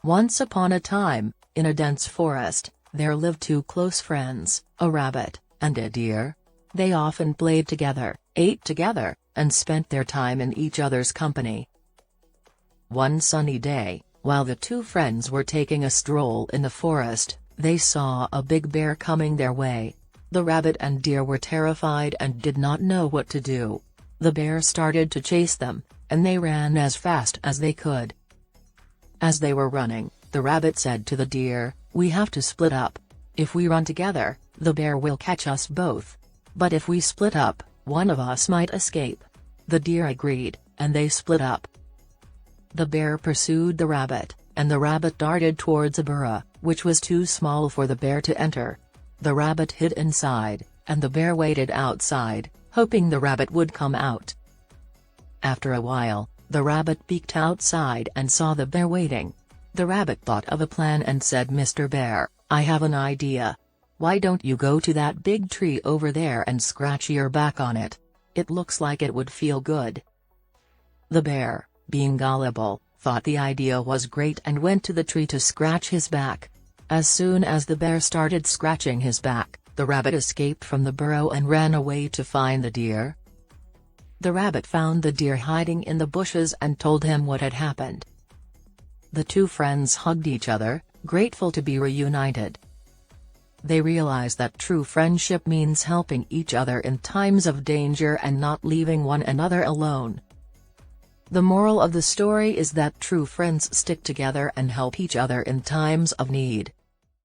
Once upon a time, in a dense forest, there lived two close friends, a rabbit and a deer. They often played together, ate together, and spent their time in each other's company. One sunny day, while the two friends were taking a stroll in the forest, they saw a big bear coming their way. The rabbit and deer were terrified and did not know what to do. The bear started to chase them, and they ran as fast as they could. As they were running, the rabbit said to the deer, "We have to split up. If we run together, the bear will catch us both. But if we split up, one of us might escape." The deer agreed, and they split up. The bear pursued the rabbit, and the rabbit darted towards a burrow, which was too small for the bear to enter. The rabbit hid inside, and the bear waited outside, hoping the rabbit would come out. After a while, the rabbit peeked outside and saw the bear waiting. The rabbit thought of a plan and said, "Mr. Bear, I have an idea. Why don't you go to that big tree over there and scratch your back on it? It looks like it would feel good." The bear, being gullible, thought the idea was great and went to the tree to scratch his back. As soon as the bear started scratching his back, the rabbit escaped from the burrow and ran away to find the deer. The rabbit found the deer hiding in the bushes and told him what had happened. The two friends hugged each other, grateful to be reunited. They realized that true friendship means helping each other in times of danger and not leaving one another alone. The moral of the story is that true friends stick together and help each other in times of need.